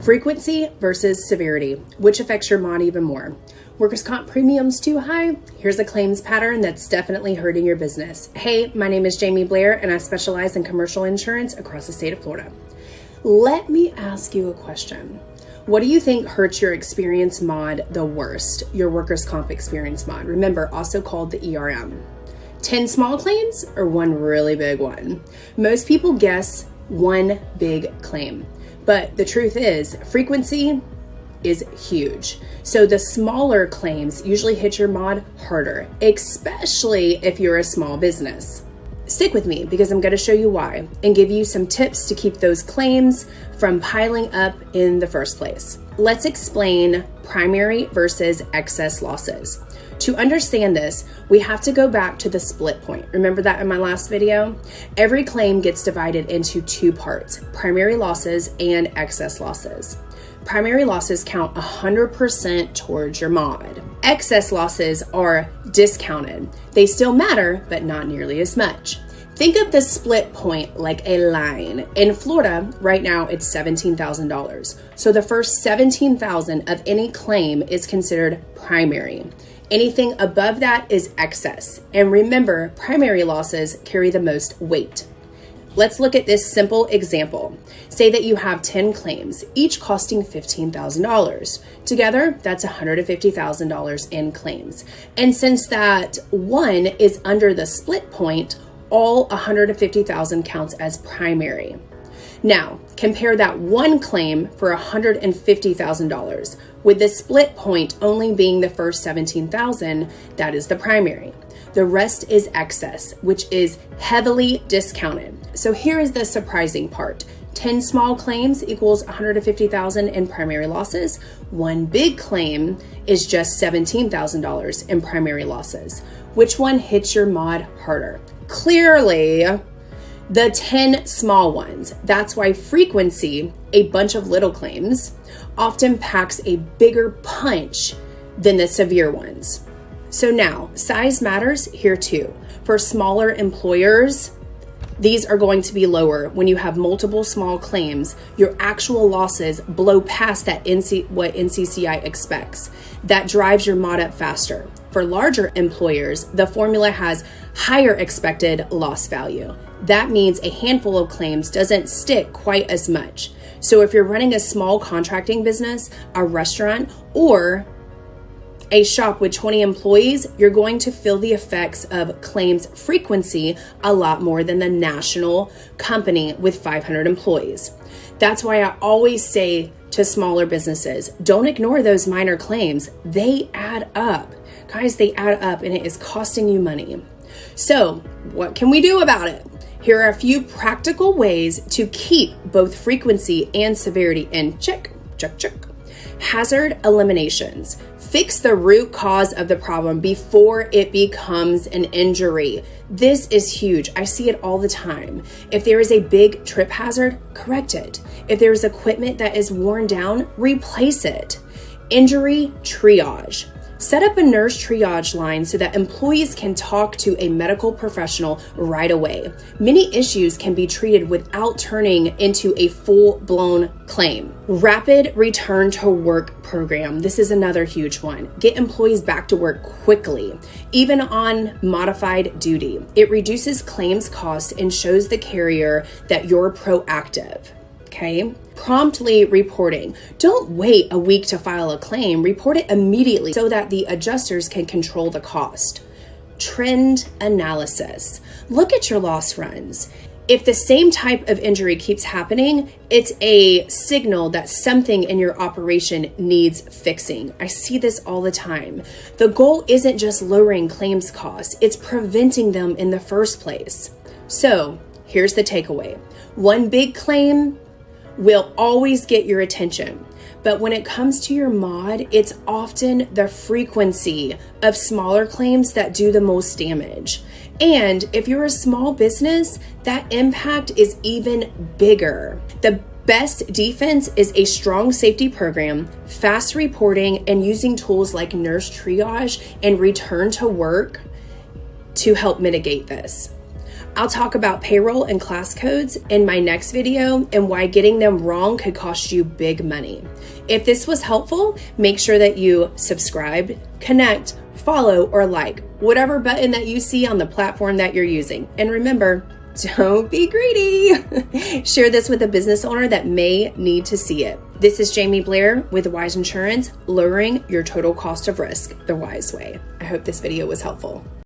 Frequency versus severity, which affects your mod even more. Workers' comp premiums too high? Here's a claims pattern that's definitely hurting your business. Hey, my name is Jamie Blair and I specialize in commercial insurance across the state of Florida. Let me ask you a question. What do you think hurts your experience mod the worst? Your workers' comp experience mod. Remember, also called the ERM. 10 small claims or one really big one? Most people guess one big claim. But the truth is, frequency is huge. So the smaller claims usually hit your mod harder, especially if you're a small business. Stick with me because I'm going to show you why and give you some tips to keep those claims from piling up in the first place. Let's explain primary versus excess losses. To understand this, we have to go back to the split point. Remember that in my last video? Every claim gets divided into two parts, primary losses and excess losses. Primary losses count 100% towards your mod. Excess losses are discounted. They still matter, but not nearly as much. Think of the split point like a line. In Florida, right now it's $17,000. So the first $17,000 of any claim is considered primary. Anything above that is excess. And remember, primary losses carry the most weight. Let's look at this simple example. Say that you have 10 claims, each costing $15,000. Together, that's $150,000 in claims. And since that one is under the split point, all $150,000 counts as primary. Now, compare that one claim for $150,000 with the split point only being the first $17,000, that is the primary. The rest is excess, which is heavily discounted. So here is the surprising part. 10 small claims equals $150,000 in primary losses. One big claim is just $17,000 in primary losses. Which one hits your mod harder? Clearly, the 10 small ones. That's why frequency, a bunch of little claims, often packs a bigger punch than the severe ones. So now, size matters here too. For smaller employers, these are going to be lower. When you have multiple small claims, your actual losses blow past that what NCCI expects. That drives your mod up faster. For larger employers, the formula has higher expected loss value. That means a handful of claims doesn't stick quite as much. So if you're running a small contracting business, a restaurant, or a shop with 20 employees, you're going to feel the effects of claims frequency a lot more than the national company with 500 employees. That's why I always say to smaller businesses, don't ignore those minor claims. They add up. Guys, they add up and it is costing you money. So what can we do about it? Here are a few practical ways to keep both frequency and severity in check. Hazard eliminations. Fix the root cause of the problem before it becomes an injury. This is huge. I see it all the time. If there is a big trip hazard, correct it. If there is equipment that is worn down, replace it. Injury triage. Set up a nurse triage line so that employees can talk to a medical professional right away. Many issues can be treated without turning into a full-blown claim. Rapid return to work program. This is another huge one. Get employees back to work quickly, even on modified duty. It reduces claims costs and shows the carrier that you're proactive. Okay. Promptly reporting. Don't wait a week to file a claim. Report it immediately so that the adjusters can control the cost. Trend analysis. Look at your loss runs. If the same type of injury keeps happening, it's a signal that something in your operation needs fixing. I see this all the time. The goal isn't just lowering claims costs, it's preventing them in the first place. So here's the takeaway. One big claim will always get your attention. But when it comes to your mod, it's often the frequency of smaller claims that do the most damage. And if you're a small business, that impact is even bigger. The best defense is a strong safety program, fast reporting, and using tools like nurse triage and return to work to help mitigate this. I'll talk about payroll and class codes in my next video and why getting them wrong could cost you big money. If this was helpful, make sure that you subscribe, connect, follow, or like whatever button that you see on the platform that you're using. And remember, don't be greedy. Share this with a business owner that may need to see it. This is Jamie Blair with Wise Insurance, lowering your total cost of risk the wise way. I hope this video was helpful.